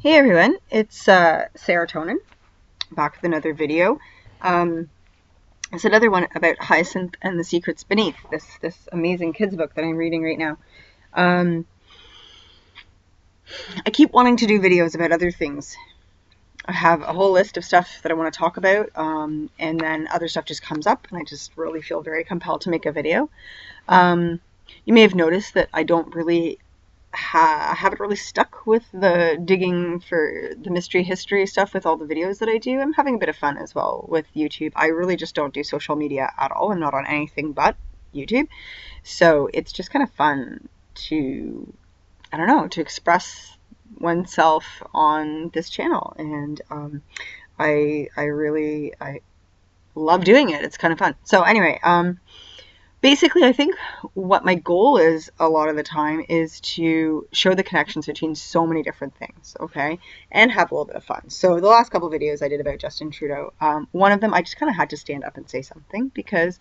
Hey everyone, it's Serotonin, back with another video. It's another one about Hyacinth and the Secrets Beneath, this amazing kids book that I'm reading right now. I keep wanting to do videos about other things. I have a whole list of stuff that I want to talk about, and then other stuff just comes up, and I just really feel very compelled to make a video. You may have noticed that I don't really haven't really stuck with the digging for the mystery history stuff with all the videos that I do. I'm having a bit of fun as well with YouTube. I really just don't do social media at all. I'm not on anything but YouTube. So it's just kind of fun to, I don't know, to express oneself on this channel. And I love doing it. It's kind of fun. So anyway, basically, I think what my goal is a lot of the time is to show the connections between so many different things, okay, and have a little bit of fun. So the last couple of videos I did about Justin Trudeau, one of them I just kind of had to stand up and say something because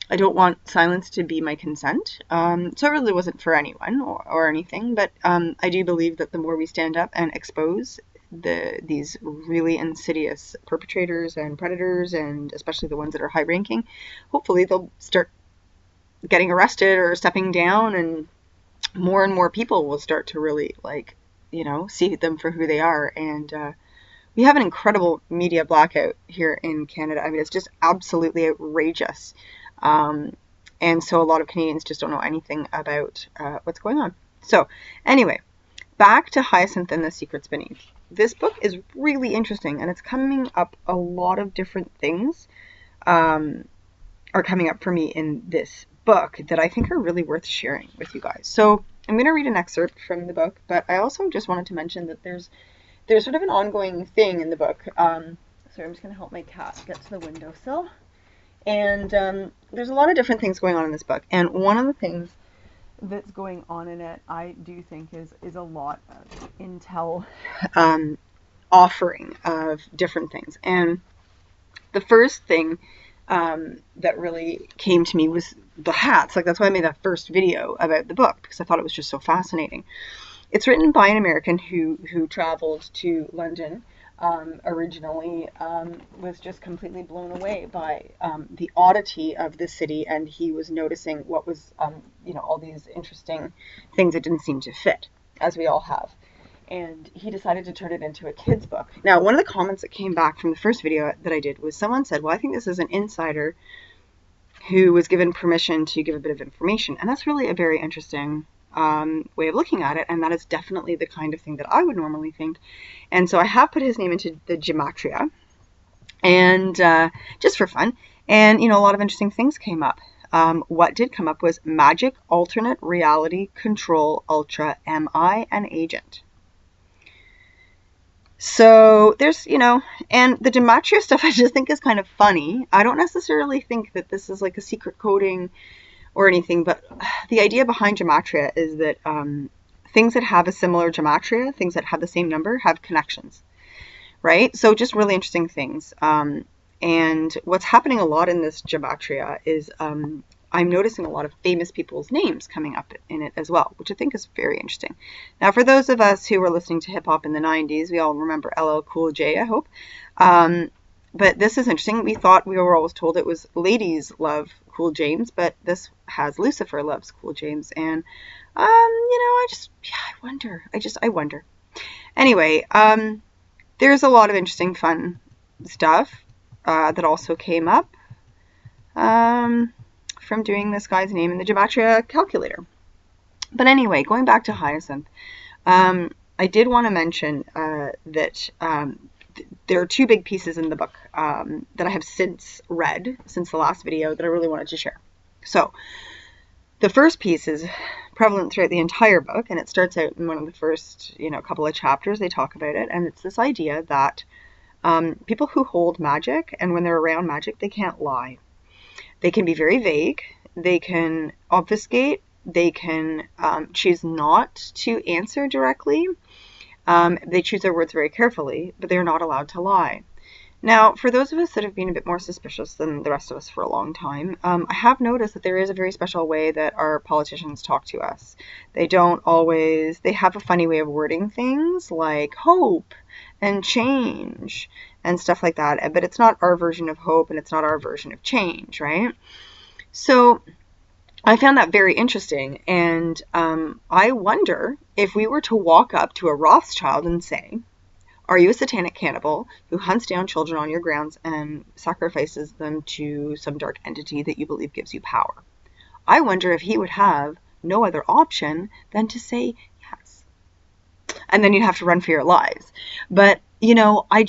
I don't want silence to be my consent. So it really wasn't for anyone or anything, but I do believe that the more we stand up and expose these really insidious perpetrators and predators, and especially the ones that are high-ranking, hopefully they'll start getting arrested or stepping down, and more people will start to really, like, you know, see them for who they are. And we have an incredible media blackout here in Canada. I mean, it's just absolutely outrageous. And so a lot of Canadians just don't know anything about what's going on. So anyway, back to Hyacinth and the Secrets Beneath. This book is really interesting, and it's coming up, a lot of different things are coming up for me in this book that I think are really worth sharing with you guys. So I'm going to read an excerpt from the book, but I also just wanted to mention that there's sort of an ongoing thing in the book. Sorry, I'm just going to help my cat get to the windowsill. And there's a lot of different things going on in this book, and one of the things that's going on in it, I do think, is a lot of intel offering of different things. And the first thing that really came to me was the hats. Like, that's why I made that first video about the book, because I thought it was just so fascinating. It's written by an American who traveled to London originally, was just completely blown away by the oddity of the city, and he was noticing what was, you know, all these interesting things that didn't seem to fit, as we all have. And he decided to turn it into a kid's book. Now, one of the comments that came back from the first video that I did was someone said, well, I think this is an insider who was given permission to give a bit of information. And that's really a very interesting way of looking at it. And that is definitely the kind of thing that I would normally think. And so I have put his name into the Gematria, and just for fun. And, you know, a lot of interesting things came up. What did come up was Magic, Alternate Reality, Control, Ultra, MI, and Agent. So there's, you know, and the Gematria stuff I just think is kind of funny. I don't necessarily think that this is like a secret coding or anything, but the idea behind Gematria is that things that have a similar Gematria, things that have the same number, have connections, right? So just really interesting things. And what's happening a lot in this Gematria is I'm noticing a lot of famous people's names coming up in it as well, which I think is very interesting. Now, for those of us who were listening to hip-hop in the 90s, we all remember LL Cool J, I hope. But this is interesting. We were always told it was ladies love Cool James, but this has Lucifer loves Cool James. And, you know, I wonder. Anyway, there's a lot of interesting, fun stuff that also came up from doing this guy's name in the Gematria calculator. But anyway, going back to Hyacinth, I did want to mention that there are two big pieces in the book that I have since read, since the last video, that I really wanted to share. So the first piece is prevalent throughout the entire book, and it starts out in one of the first, you know, couple of chapters. They talk about it, and it's this idea that people who hold magic, and when they're around magic, they can't lie. They can be very vague, they can obfuscate, they can choose not to answer directly. They choose their words very carefully, but they're not allowed to lie. Now, for those of us that have been a bit more suspicious than the rest of us for a long time, I have noticed that there is a very special way that our politicians talk to us. They don't always, they have a funny way of wording things like hope and change and stuff like that, but it's not our version of hope and it's not our version of change, right? So I found that very interesting, and I wonder if we were to walk up to a Rothschild and say, are you a satanic cannibal who hunts down children on your grounds and sacrifices them to some dark entity that you believe gives you power? I wonder if he would have no other option than to say yes. And then you'd have to run for your lives. But, you know, I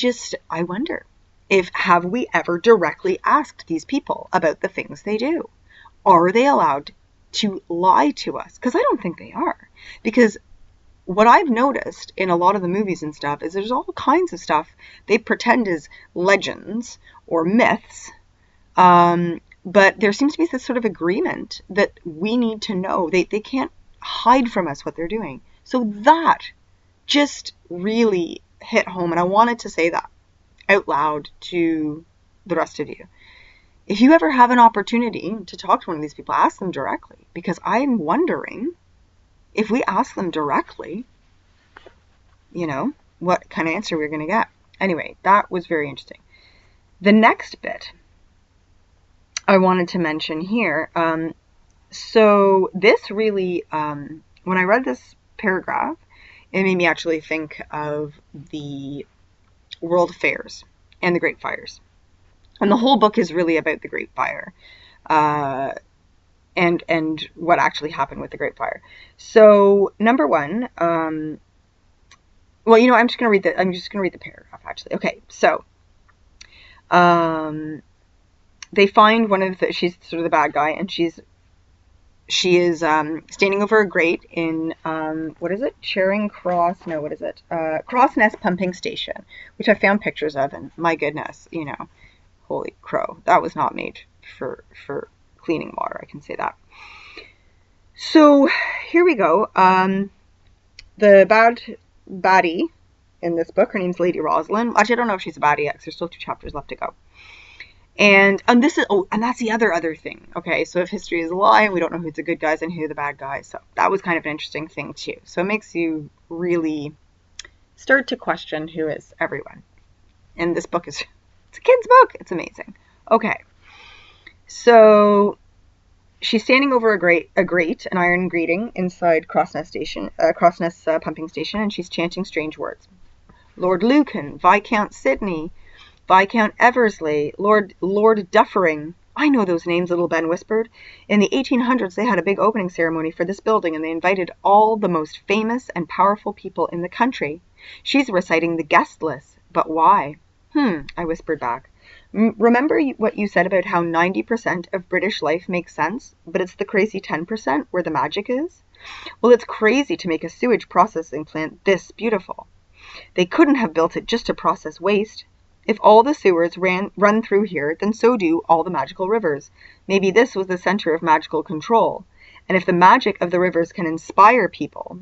wonder have we ever directly asked these people about the things they do? Are they allowed to lie to us? Because I don't think they are. Because what I've noticed in a lot of the movies and stuff is there's all kinds of stuff they pretend is legends or myths, but there seems to be this sort of agreement that we need to know. They can't hide from us what they're doing. So that just really hit home, and I wanted to say that out loud to the rest of you. If you ever have an opportunity to talk to one of these people, ask them directly, because I'm wondering if we ask them directly, you know, what kind of answer we're going to get. Anyway, that was very interesting. The next bit I wanted to mention here, so this really, when I read this paragraph, it made me actually think of the World Fairs and the Great Fires. And the whole book is really about the Great Fire. And what actually happened with the Great Fire. So number one, well, you know, I'm just gonna read the paragraph actually. Okay, so they find one of the, she's sort of the bad guy, and she is standing over a grate in what is it? Charing Cross? No, what is it? Cross Nest Pumping Station, which I found pictures of, and my goodness, you know, holy crow, that was not made for cleaning water, I can say that. So here we go. The baddie in this book, her name's Lady Rosalind. Actually, I don't know if she's a baddie yet, because there's still 2 chapters left to go. And this is, oh, and that's the other thing. Okay, so if history is a lie, we don't know who's the good guys and who the bad guys. So that was kind of an interesting thing too. So it makes you really start to question who is everyone. And this book is, it's a kid's book. It's amazing. Okay. So she's standing over a grate, an iron grating inside Crossnest Pumping Station, and she's chanting strange words. Lord Lucan, Viscount Sidney, Viscount Eversley, Lord Duffering. I know those names, little Ben whispered. In the 1800s, they had a big opening ceremony for this building, and they invited all the most famous and powerful people in the country. She's reciting the guest list, but why? I whispered back. Remember what you said about how 90% of British life makes sense, but it's the crazy 10% where the magic is? Well, it's crazy to make a sewage processing plant this beautiful. They couldn't have built it just to process waste. If all the sewers run through here, then so do all the magical rivers. Maybe this was the center of magical control. And if the magic of the rivers can inspire people,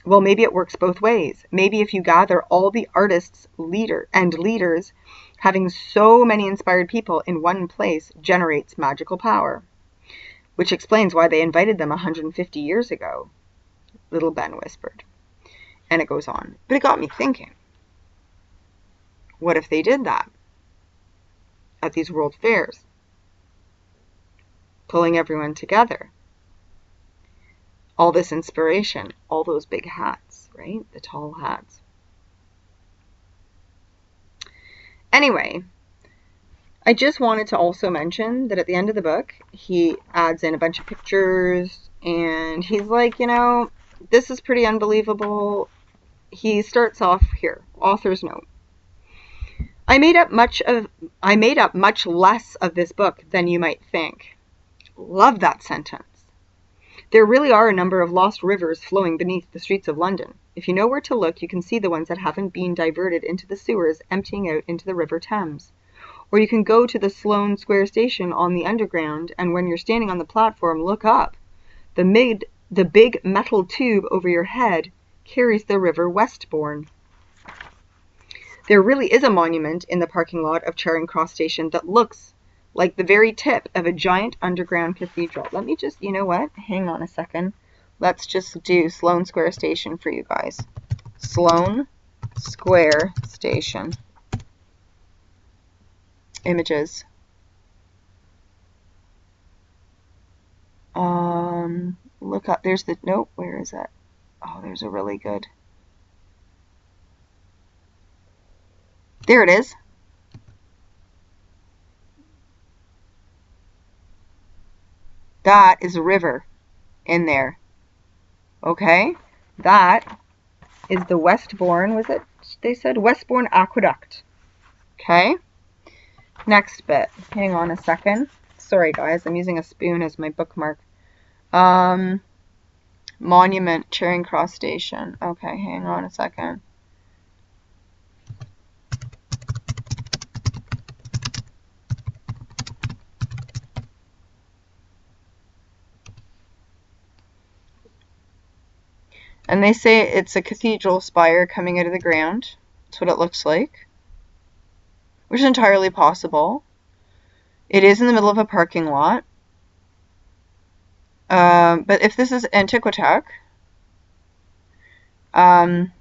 well, maybe it works both ways. Maybe if you gather all the artists, leaders, having so many inspired people in one place generates magical power. Which explains why they invited them 150 years ago, little Ben whispered. And it goes on. But it got me thinking. What if they did that at these world fairs? Pulling everyone together. All this inspiration, all those big hats, right? The tall hats. Anyway, I just wanted to also mention that at the end of the book, he adds in a bunch of pictures, and he's like, you know, this is pretty unbelievable. He starts off here, author's note. I made up much less of this book than you might think. Love that sentence. There really are a number of lost rivers flowing beneath the streets of London. If you know where to look, you can see the ones that haven't been diverted into the sewers emptying out into the River Thames. Or you can go to the Sloane Square station on the Underground, and when you're standing on the platform, look up. The big metal tube over your head carries the River Westbourne. There really is a monument in the parking lot of Charing Cross Station that looks like the very tip of a giant underground cathedral. Let me just, you know what? Hang on a second. Let's just do Sloane Square Station for you guys. Sloane Square Station. Images. Look up. There's the, nope, where is that? Oh, there's a really good. There it is. That is a river in there. Okay? That is the Westbourne, was it? They said Westbourne Aqueduct. Okay? Next bit. Hang on a second. Sorry, guys. I'm using a spoon as my bookmark. Monument, Charing Cross Station. Okay, hang on a second. And they say it's a cathedral spire coming out of the ground. That's what it looks like. Which is entirely possible. It is in the middle of a parking lot. But if this is Antiquitech, then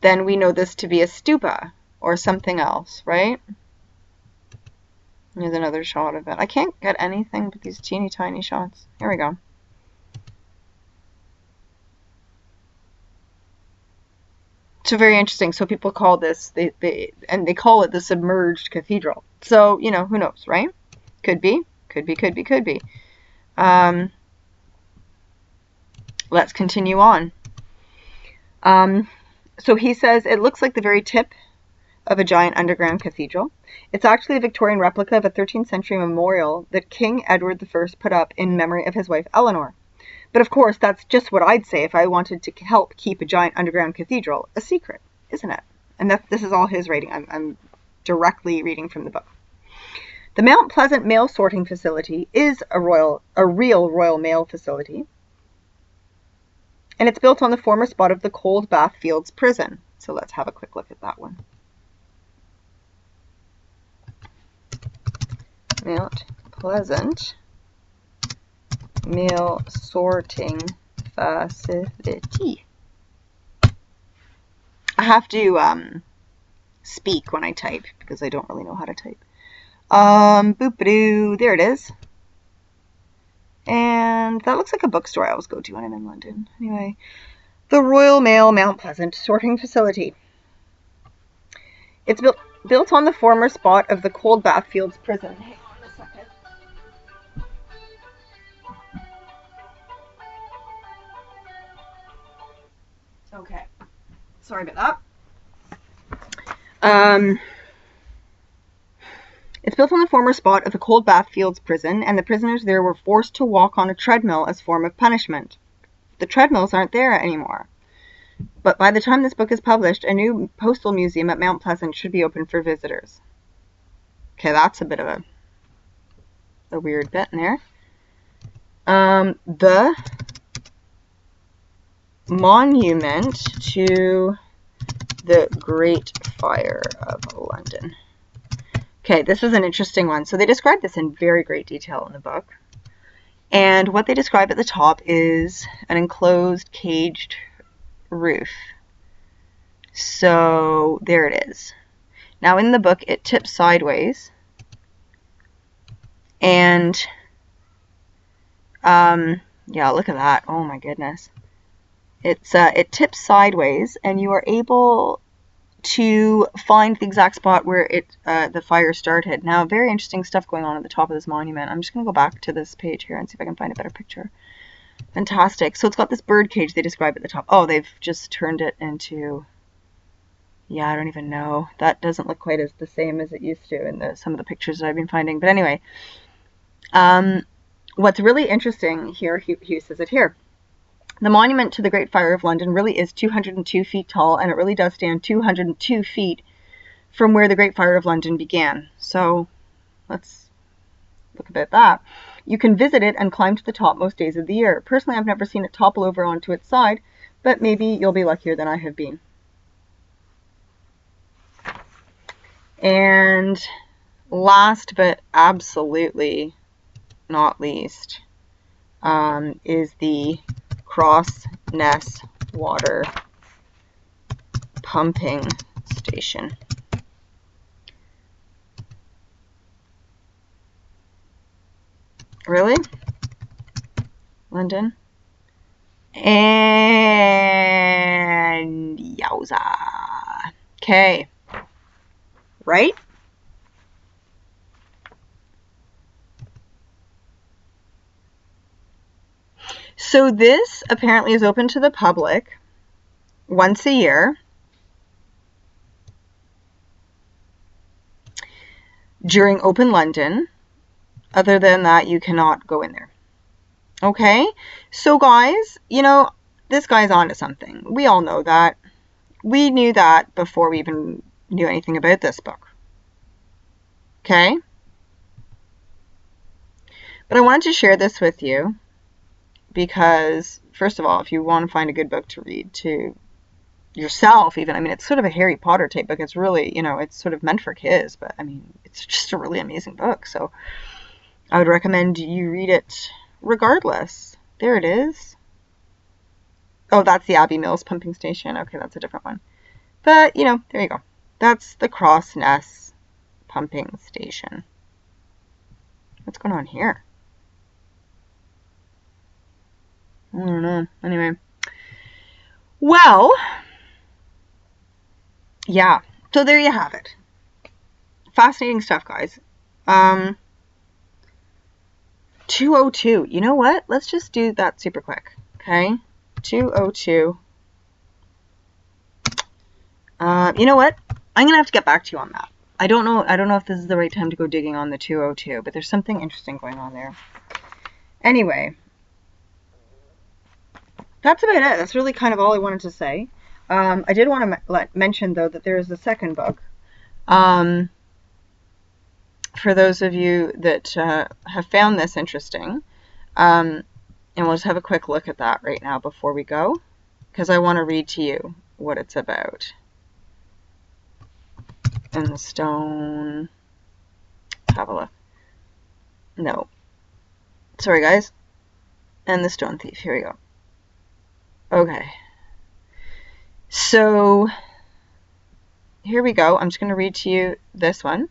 we know this to be a stupa or something else, right? Here's another shot of it. I can't get anything but these teeny tiny shots. Here we go. So very interesting. So people call this, they call it the submerged cathedral. So, you know, who knows, right? Could be, could be, could be, could be. Let's continue on. So he says it looks like the very tip of a giant underground cathedral. It's actually a Victorian replica of a 13th century memorial that King Edward I put up in memory of his wife Eleanor. But of course, that's just what I'd say if I wanted to help keep a giant underground cathedral a secret, isn't it? And this is all his writing. I'm directly reading from the book. The Mount Pleasant mail sorting facility is a real Royal Mail facility. And it's built on the former spot of the Cold Bath Fields prison. So let's have a quick look at that one. Mount Pleasant mail sorting facility. I have to speak when I type because I don't really know how to type. Boop-a-doo, there it is. And that looks like a bookstore I always go to when I'm in London. Anyway, the Royal Mail Mount Pleasant sorting facility. It's built on the former spot of the Cold Bath Fields prison. Hang on a second. Okay, sorry about that. It's built on the former spot of the Cold Bath Fields prison, and the prisoners there were forced to walk on a treadmill as form of punishment. The treadmills aren't there anymore. But by the time this book is published, a new postal museum at Mount Pleasant should be open for visitors. Okay, that's a bit of a weird bit in there. The monument to the Great Fire of London. Okay, this was an interesting one. So they describe this in very great detail in the book. And what they describe at the top is an enclosed, caged roof. So there it is. Now in the book, it tips sideways. And, yeah, look at that. Oh my goodness. It tips sideways, and you are able to find the exact spot where the fire started. Now, very interesting stuff going on at the top of this monument. I'm just going to go back to this page here and see if I can find a better picture. Fantastic. So it's got this bird cage they describe at the top. Oh, they've just turned it into, yeah, I don't even know. That doesn't look quite as the same as it used to in some of the pictures that I've been finding. But anyway, what's really interesting here, he says it here. The monument to the Great Fire of London really is 202 feet tall, and it really does stand 202 feet from where the Great Fire of London began. So let's look at that. You can visit it and climb to the top most days of the year. Personally, I've never seen it topple over onto its side, but maybe you'll be luckier than I have been. And last but absolutely not least is the Cross Ness water pumping station. Really? London? And yowza. Okay. Right? So this apparently is open to the public once a year during Open London. Other than that, you cannot go in there. Okay? So guys, you know, this guy's onto something. We all know that. We knew that before we even knew anything about this book. Okay? But I wanted to share this with you because, first of all, if you want to find a good book to read to yourself even, I mean, it's sort of a Harry Potter type book. It's really, you know, it's sort of meant for kids, but I mean, it's just a really amazing book. So I would recommend you read it regardless. There it is. Oh, that's the Abbey Mills pumping station. Okay, that's a different one. But, you know, there you go. That's the Cross Ness pumping station. What's going on here? I don't know. Anyway. Well, yeah. So there you have it. Fascinating stuff, guys. 202. You know what? Let's just do that super quick. Okay? 202. You know what? I'm gonna have to get back to you on that. I don't know if this is the right time to go digging on the 202, but there's something interesting going on there. Anyway, that's about it. That's really kind of all I wanted to say. I did want to mention, though, that there is a second book. For those of you that have found this interesting, and we'll just have a quick look at that right now before we go, because I want to read to you what it's about. And the stone. Have a look. No. Sorry, guys. And the stone thief. Here we go. Okay. So, here we go. I'm just going to read to you this one,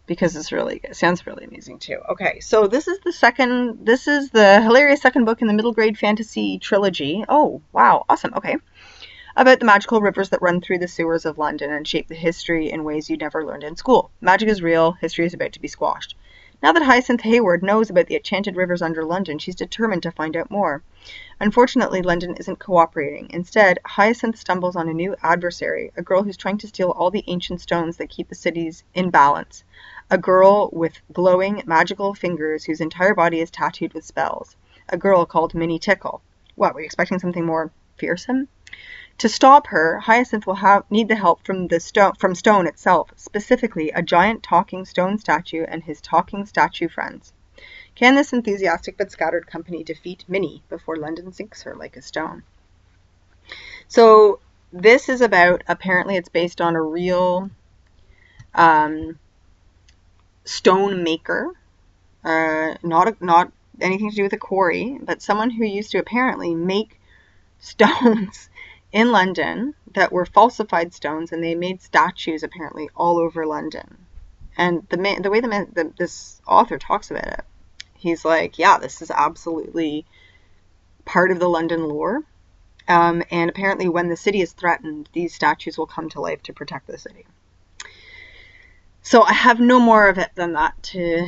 because it's really good. It sounds really amazing too. Okay, so this is the hilarious second book in the middle grade fantasy trilogy. Oh, wow. Awesome. Okay. About the magical rivers that run through the sewers of London and shape the history in ways you never learned in school. Magic is real. History is about to be squashed. Now that Hyacinth Hayward knows about the enchanted rivers under London, she's determined to find out more. Unfortunately, London isn't cooperating. Instead, Hyacinth stumbles on a new adversary, a girl who's trying to steal all the ancient stones that keep the cities in balance. A girl with glowing, magical fingers whose entire body is tattooed with spells. A girl called Minnie Tickle. What, were you expecting something more fearsome? To stop her, Hyacinth will need the help from stone itself, specifically a giant talking stone statue and his talking statue friends. Can this enthusiastic but scattered company defeat Minnie before London sinks her like a stone? So this is about, apparently it's based on a real stone maker, not anything to do with a quarry, but someone who used to apparently make stones in London that were falsified stones, and they made statues apparently all over London. And the way this author talks about it, he's like, yeah, this is absolutely part of the London lore. And apparently when the city is threatened, these statues will come to life to protect the city. So I have no more of it than that to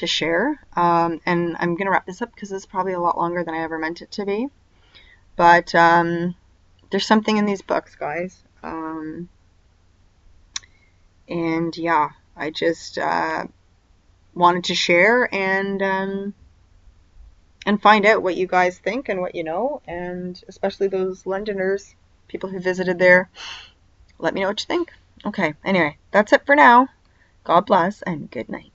share. And I'm going to wrap this up because it's probably a lot longer than I ever meant it to be. But there's something in these books, guys. And yeah, I just wanted to share and find out what you guys think and what you know, and especially those Londoners, people who visited there. Let me know what you think. Okay, anyway, that's it for now. God bless and good night.